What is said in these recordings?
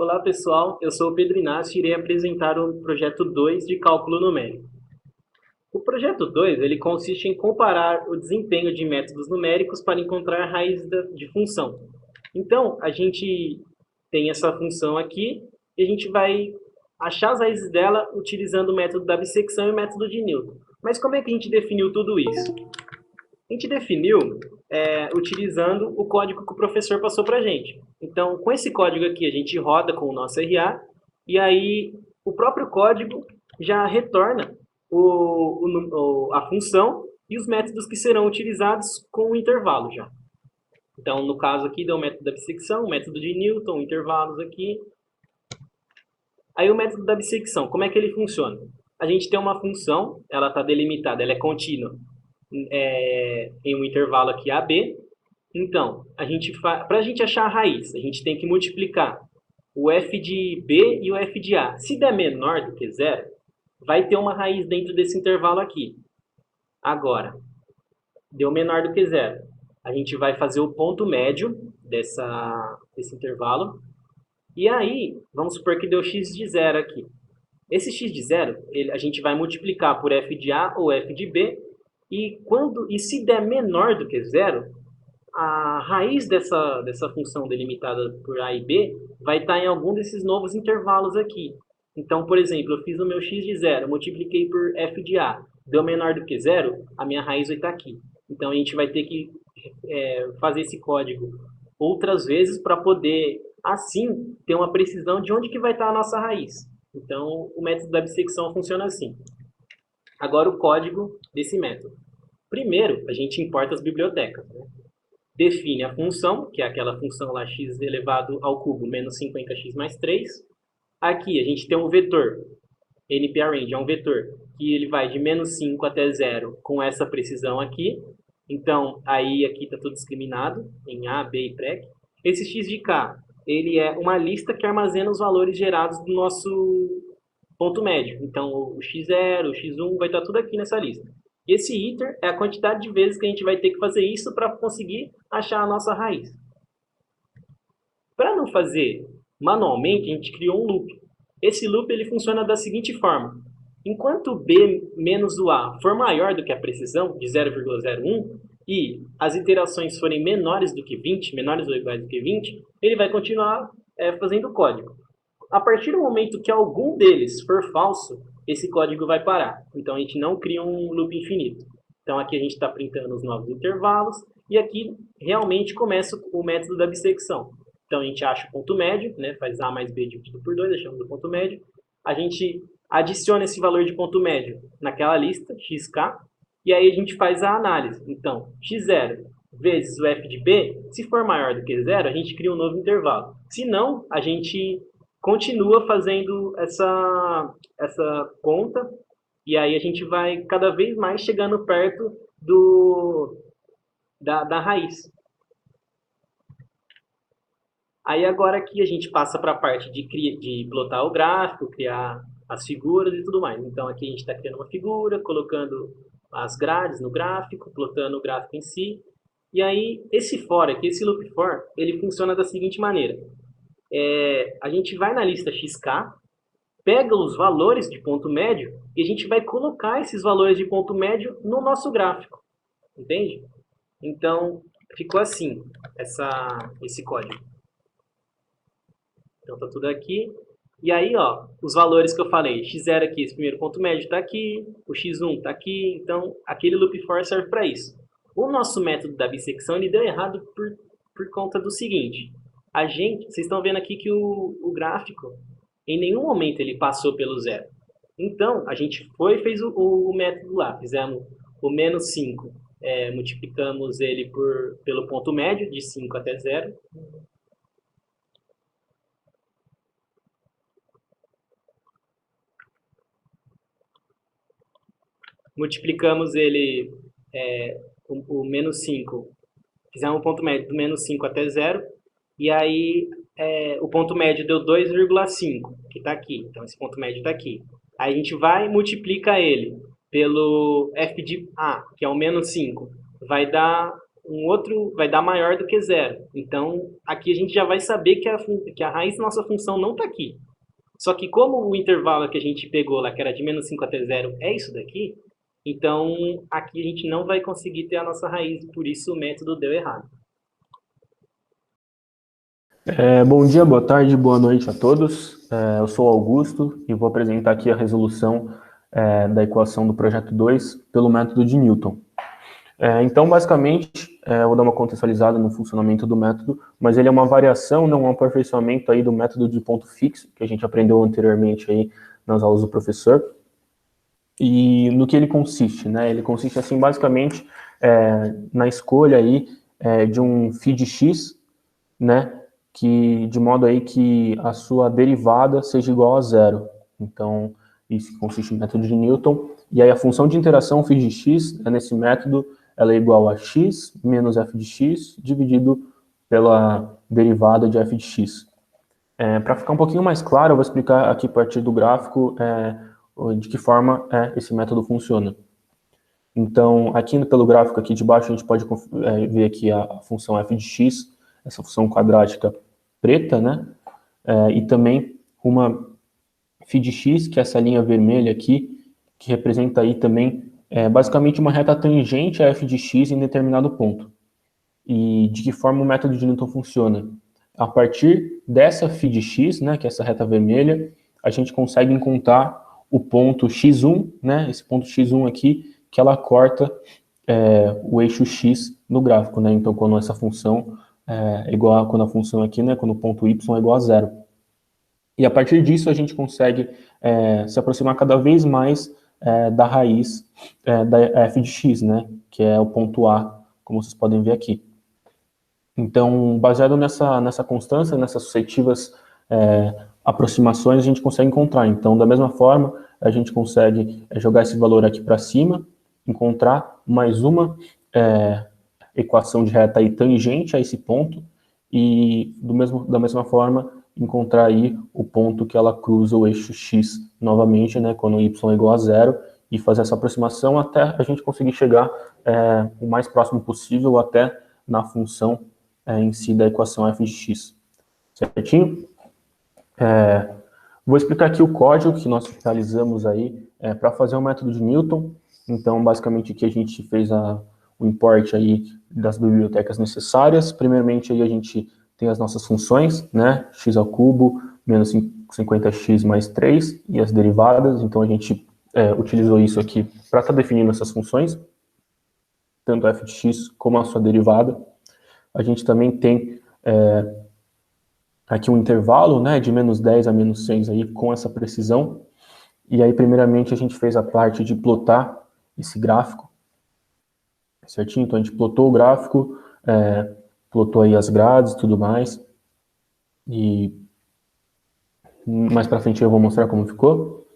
Olá pessoal, eu sou o Pedro Inácio e irei apresentar o projeto 2 de cálculo numérico. O projeto 2 ele consiste em comparar o desempenho de métodos numéricos para encontrar a raiz de função. Então, a gente tem essa função aqui e a gente vai achar as raízes dela utilizando o método da bissecção e o método de Newton. Mas como é que a gente definiu tudo isso? A gente definiu utilizando o código que o professor passou para a gente. Então, com esse código aqui, a gente roda com o nosso RA e aí o próprio código já retorna a função e os métodos que serão utilizados com o intervalo já. Então, no caso aqui, deu o método da bissecção, o método de Newton, intervalos aqui. Aí o método da bissecção, como é que ele funciona? A gente tem uma função, ela está delimitada, ela é contínua em um intervalo aqui AB. Então, para a gente achar a raiz, a gente tem que multiplicar o f de B e o f de A. Se der menor do que zero, vai ter uma raiz dentro desse intervalo aqui. Agora, deu menor do que zero. A gente vai fazer o ponto médio desse intervalo. E aí, vamos supor que deu x de zero aqui. Esse x de zero, a gente vai multiplicar por f de A ou f de B. E se der menor do que zero, a raiz dessa função delimitada por A e B vai estar em algum desses novos intervalos aqui. Então, por exemplo, eu fiz o meu x de zero, multipliquei por f de A, deu menor do que zero, a minha raiz vai estar aqui. Então, a gente vai ter que fazer esse código outras vezes para poder, assim, ter uma precisão de onde que vai estar a nossa raiz. Então, o método da bissecção funciona assim. Agora, o código desse método. Primeiro, a gente importa as bibliotecas, né? Define a função, que é aquela função lá x elevado ao cubo menos 50x mais 3. Aqui a gente tem um vetor, nparrange é um vetor, que ele vai de menos 5 até 0 com essa precisão aqui. Então, aí aqui está tudo discriminado em A, B e prec. Esse x de k, ele é uma lista que armazena os valores gerados do nosso ponto médio. Então, o x0, o x1 vai estar tudo aqui nessa lista. E esse iter é a quantidade de vezes que a gente vai ter que fazer isso para conseguir achar a nossa raiz. Para não fazer manualmente, a gente criou um loop. Esse loop ele funciona da seguinte forma. Enquanto b menos o a for maior do que a precisão, de 0,01, e as iterações forem menores do que 20, menores ou iguais do que 20, ele vai continuar fazendo o código. A partir do momento que algum deles for falso, esse código vai parar. Então a gente não cria um loop infinito. Então aqui a gente está printando os novos intervalos e aqui realmente começa o método da bissecção. Então a gente acha o ponto médio, né, faz A mais B dividido por 2, achamos o ponto médio. A gente adiciona esse valor de ponto médio naquela lista, xk, e aí a gente faz a análise. Então, x0 vezes o f de b, se for maior do que zero, a gente cria um novo intervalo. Se não, a gente continua fazendo essa conta e aí a gente vai cada vez mais chegando perto da raiz. Aí agora aqui a gente passa para a parte de plotar o gráfico, criar as figuras e tudo mais. Então aqui a gente está criando uma figura, colocando as grades no gráfico, plotando o gráfico em si. E aí esse for aqui, esse loop for, ele funciona da seguinte maneira. A gente vai na lista xk, pega os valores de ponto médio e a gente vai colocar esses valores de ponto médio no nosso gráfico. Entende? Então, ficou assim esse código. Então, está tudo aqui. E aí, ó, os valores que eu falei. x0 aqui, esse primeiro ponto médio está aqui. O x1 está aqui. Então, aquele loop for serve para isso. O nosso método da bissecção ele deu errado por conta do seguinte. Vocês estão vendo aqui que o gráfico, em nenhum momento ele passou pelo zero. Então, a gente foi e fez o método lá. Fizemos o menos 5, multiplicamos ele pelo ponto médio, de 5 até 0. Multiplicamos ele, o menos 5, fizemos um ponto médio do menos 5 até 0. E aí, o ponto médio deu 2,5, que está aqui. Então, esse ponto médio está aqui. Aí a gente vai e multiplica ele pelo f de A, que é o menos 5. Vai dar um outro vai dar maior do que zero. Então, aqui a gente já vai saber que a raiz da nossa função não está aqui. Só que como o intervalo que a gente pegou lá, que era de menos 5 até zero, é isso daqui, então aqui a gente não vai conseguir ter a nossa raiz, por isso o método deu errado. Bom dia, boa tarde, boa noite a todos. Eu sou Augusto e vou apresentar aqui a resolução da equação do projeto 2 pelo método de Newton. Então, basicamente, eu vou dar uma contextualizada no funcionamento do método, mas ele é uma variação, não um aperfeiçoamento aí do método de ponto fixo, que a gente aprendeu anteriormente aí nas aulas do professor. E no que ele consiste, né? Ele consiste, assim, basicamente, na escolha aí de um φ de x, né? Que, de modo aí que a sua derivada seja igual a zero. Então, isso consiste no método de Newton. E aí a função de interação φ de x, nesse método, ela é igual a x menos f de x dividido pela derivada de f de x. Para ficar um pouquinho mais claro, eu vou explicar aqui a partir do gráfico de que forma esse método funciona. Então, aqui pelo gráfico aqui de baixo, a gente pode ver aqui a função f de x, essa função quadrática preta, né? E também uma φ de x, que é essa linha vermelha aqui, que representa aí também basicamente uma reta tangente a f de x em determinado ponto. E de que forma o método de Newton funciona? A partir dessa φ de x, né, que é essa reta vermelha, a gente consegue encontrar o ponto x1, né, esse ponto x1 aqui, que ela corta o eixo x no gráfico, né? Então, quando essa função é igual a quando a função aqui, né, quando o ponto y é igual a zero. E a partir disso a gente consegue se aproximar cada vez mais da raiz da f de x, né, que é o ponto A, como vocês podem ver aqui. Então, baseado nessa constância, nessas sucessivas aproximações, a gente consegue encontrar. Então, da mesma forma, a gente consegue jogar esse valor aqui para cima, encontrar mais uma equação de reta aí tangente a esse ponto, e da mesma forma, encontrar aí o ponto que ela cruza o eixo x novamente, né, quando y é igual a zero, e fazer essa aproximação até a gente conseguir chegar o mais próximo possível até na função em si da equação f de x. Certinho? Vou explicar aqui o código que nós realizamos aí para fazer o método de Newton. Então, basicamente, aqui a gente fez o import aí das bibliotecas necessárias. Primeiramente, aí a gente tem as nossas funções, né? X ao cubo, menos 50x mais 3, e as derivadas. Então, a gente utilizou isso aqui para estar definindo essas funções, tanto f de x como a sua derivada. A gente também tem aqui um intervalo, né, de menos 10 a menos 6 aí, com essa precisão. E aí, primeiramente, a gente fez a parte de plotar esse gráfico, certinho? Então, a gente plotou o gráfico, plotou aí as grades e tudo mais. E mais para frente eu vou mostrar como ficou.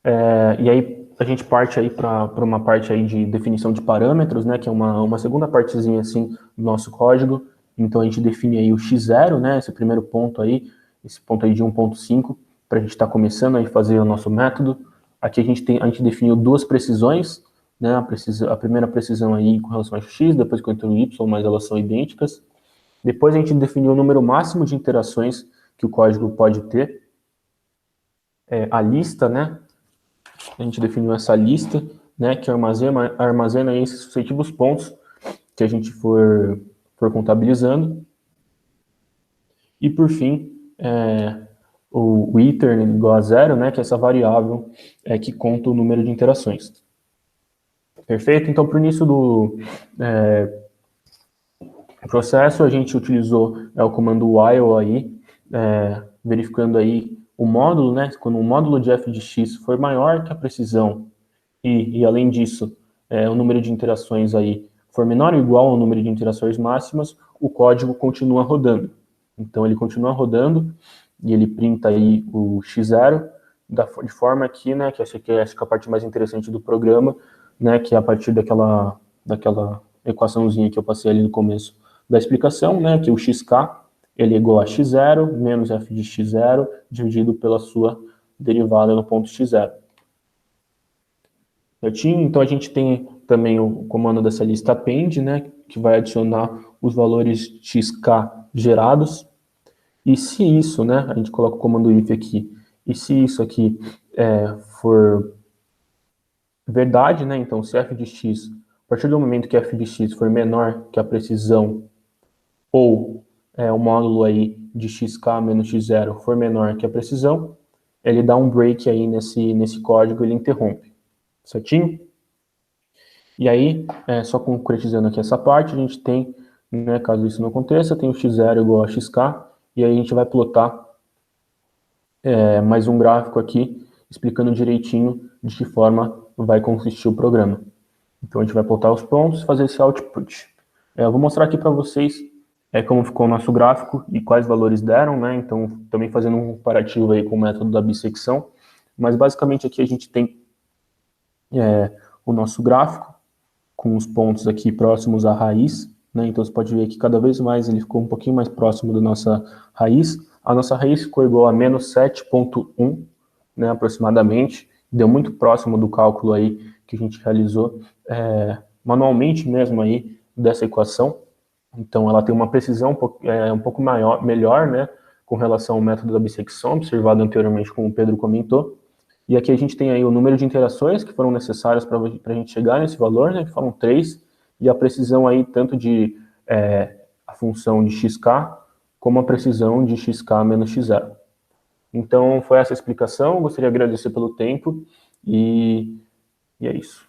E aí, a gente parte aí para uma parte aí de definição de parâmetros, né, que é uma segunda partezinha, assim, do nosso código. Então, a gente define aí o x0, né, esse primeiro ponto aí, esse ponto aí de 1.5, para a gente estar começando a fazer o nosso método. Aqui a gente definiu duas precisões, né, a primeira precisão aí com relação a x, depois com o y, mas elas são idênticas. Depois a gente definiu o número máximo de interações que o código pode ter, a lista, né, a gente definiu essa lista, né, que armazena esses suscetíveis pontos que a gente for contabilizando. E, por fim, o iter igual a zero, né, que é essa variável que conta o número de interações. Perfeito? Então, para o início do processo, a gente utilizou o comando while aí, verificando aí o módulo, né, quando o módulo de f de x for maior que a precisão e além disso, o número de interações aí for menor ou igual ao número de interações máximas, o código continua rodando. Então, ele continua rodando e ele printa aí o x0 de forma que, né, que essa aqui é a parte mais interessante do programa, né, que é a partir daquela equaçãozinha que eu passei ali no começo da explicação, né, que o xk ele é igual a x0 menos f de x0 dividido pela sua derivada no ponto x0. Certinho? Então, a gente tem também o comando dessa lista append, né, que vai adicionar os valores xk gerados. E se isso, né, a gente coloca o comando if aqui, e se isso aqui for verdade, né, então se f de x, a partir do momento que f de x for menor que a precisão, ou o módulo aí de xk menos x0 for menor que a precisão, ele dá um break aí nesse código, ele interrompe, certinho? E aí, só concretizando aqui essa parte, a gente tem, né, caso isso não aconteça, tem o x0 igual a xk, e aí a gente vai plotar mais um gráfico aqui, explicando direitinho de que forma vai consistir o programa. Então a gente vai plotar os pontos e fazer esse output. Eu vou mostrar aqui para vocês como ficou o nosso gráfico e quais valores deram, né? Então também fazendo um comparativo aí com o método da bissecção. Mas basicamente aqui a gente tem o nosso gráfico, com os pontos aqui próximos à raiz, né? Então você pode ver que cada vez mais ele ficou um pouquinho mais próximo da nossa raiz. A nossa raiz ficou igual a menos 7,1, né, aproximadamente. Deu muito próximo do cálculo aí que a gente realizou manualmente mesmo aí dessa equação. Então ela tem uma precisão um pouco melhor, né, com relação ao método da bissecção, observado anteriormente, como o Pedro comentou. E aqui a gente tem aí o número de interações que foram necessárias para a gente chegar nesse valor, né, que foram 3, e a precisão aí tanto de a função de xk, como a precisão de xk menos x0. Então foi essa a explicação, gostaria de agradecer pelo tempo, e é isso.